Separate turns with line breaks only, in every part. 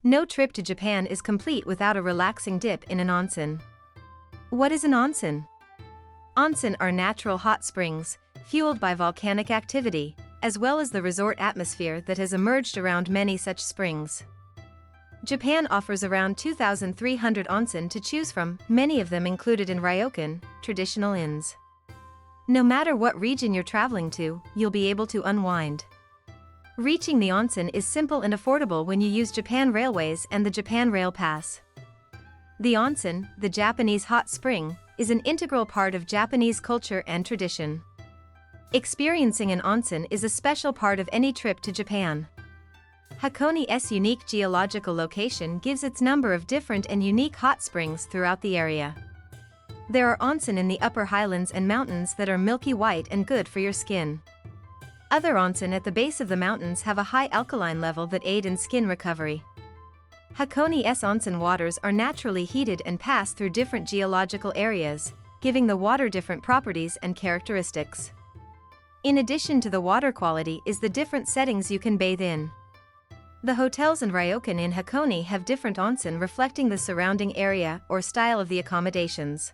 No trip to Japan is complete without a relaxing dip in an onsen. What is an onsen? Onsen are natural hot springs, fueled by volcanic activity, as well as the resort atmosphere that has emerged around many such springs. Japan offers around 2,300 onsen to choose from, many of them included in ryokan, traditional inns. No matter what region you're traveling to, you'll be able to unwind. Reaching the onsen is simple and affordable when you use Japan Railways and the Japan Rail Pass. The onsen, the Japanese hot spring, is an integral part of Japanese culture and tradition. Experiencing an onsen is a special part of any trip to Japan. Hakkone's unique geological location gives its number of different and unique hot springs throughout the area. There are onsen in the upper highlands and mountains that are milky white and good for your skin. Other onsen at the base of the mountains have a high alkaline level that aid in skin recovery. Hakkone's onsen waters are naturally heated and pass through different geological areas, giving the water different properties and characteristics. In addition to the water quality is the different settings you can bathe in. The hotels and ryokan in Hakkone have different onsen reflecting the surrounding area or style of the accommodations.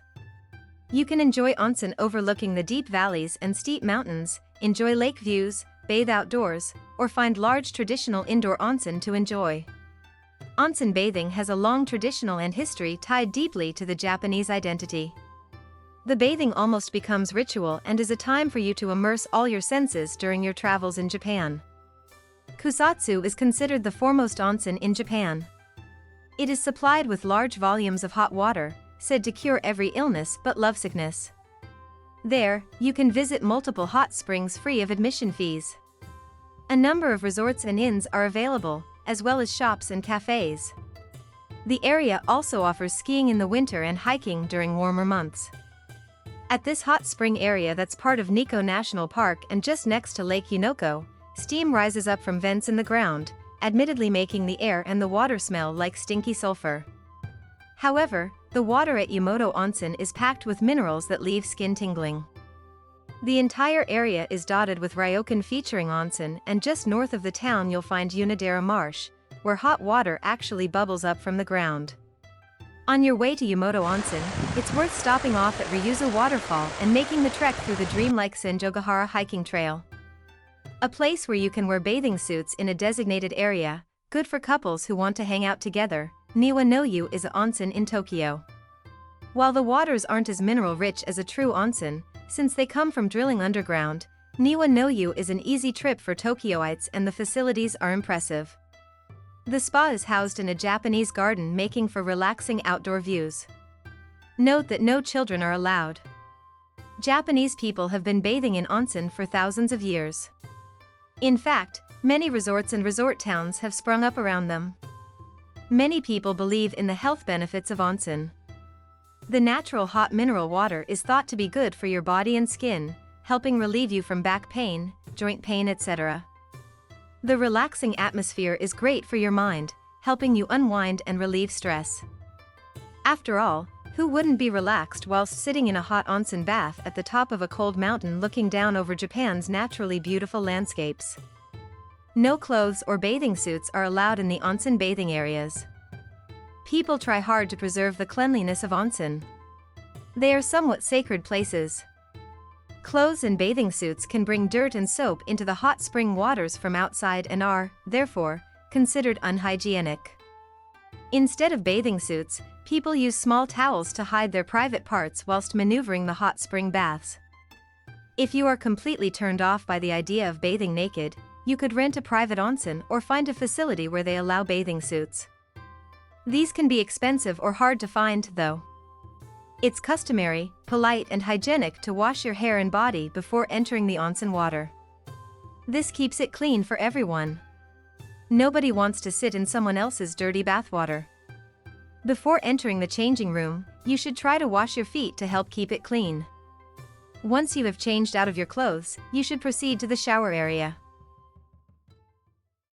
You can enjoy onsen overlooking the deep valleys and steep mountains, enjoy lake views, bathe outdoors, or find large traditional indoor onsen to enjoy. Onsen bathing has a long traditional and history tied deeply to the Japanese identity. The bathing almost becomes ritual and is a time for you to immerse all your senses during your travels in Japan. Kusatsu is considered the foremost onsen in Japan. It is supplied with large volumes of hot water, said to cure every illness but lovesickness. There, you can visit multiple hot springs free of admission fees. A number of resorts and inns are available, as well as shops and cafes. The area also offers skiing in the winter and hiking during warmer months. At this hot spring area that's part of Nikko National Park and just next to Lake Unoko, steam rises up from vents in the ground, admittedly making the air and the water smell like stinky sulfur. However, the water at Yumoto Onsen is packed with minerals that leave skin tingling. The entire area is dotted with ryokan featuring onsen, and just north of the town you'll find Unadera Marsh, where hot water actually bubbles up from the ground. On your way to Yumoto Onsen, it's worth stopping off at Ryuzu Waterfall and making the trek through the dreamlike Senjogahara hiking trail. A place where you can wear bathing suits in a designated area, good for couples who want to hang out together. Niwa no Yu is an onsen in Tokyo. While the waters aren't as mineral-rich as a true onsen, since they come from drilling underground, Niwa no Yu is an easy trip for Tokyoites and the facilities are impressive. The spa is housed in a Japanese garden making for relaxing outdoor views. Note that no children are allowed. Japanese people have been bathing in onsen for thousands of years. In fact, many resorts and resort towns have sprung up around them. Many people believe in the health benefits of onsen. The natural hot mineral water is thought to be good for your body and skin, helping relieve you from back pain, joint pain, etc. The relaxing atmosphere is great for your mind, helping you unwind and relieve stress. After all, who wouldn't be relaxed whilst sitting in a hot onsen bath at the top of a cold mountain looking down over Japan's naturally beautiful landscapes? No clothes or bathing suits are allowed in the onsen bathing areas. People try hard to preserve the cleanliness of onsen. They are somewhat sacred places. Clothes and bathing suits can bring dirt and soap into the hot spring waters from outside and are, therefore, considered unhygienic. Instead of bathing suits, people use small towels to hide their private parts whilst maneuvering the hot spring baths. If you are completely turned off by the idea of bathing naked, you could rent a private onsen or find a facility where they allow bathing suits. These can be expensive or hard to find, though. It's customary, polite and hygienic to wash your hair and body before entering the onsen water. This keeps it clean for everyone. Nobody wants to sit in someone else's dirty bathwater. Before entering the changing room, you should try to wash your feet to help keep it clean. Once you have changed out of your clothes, you should proceed to the shower area.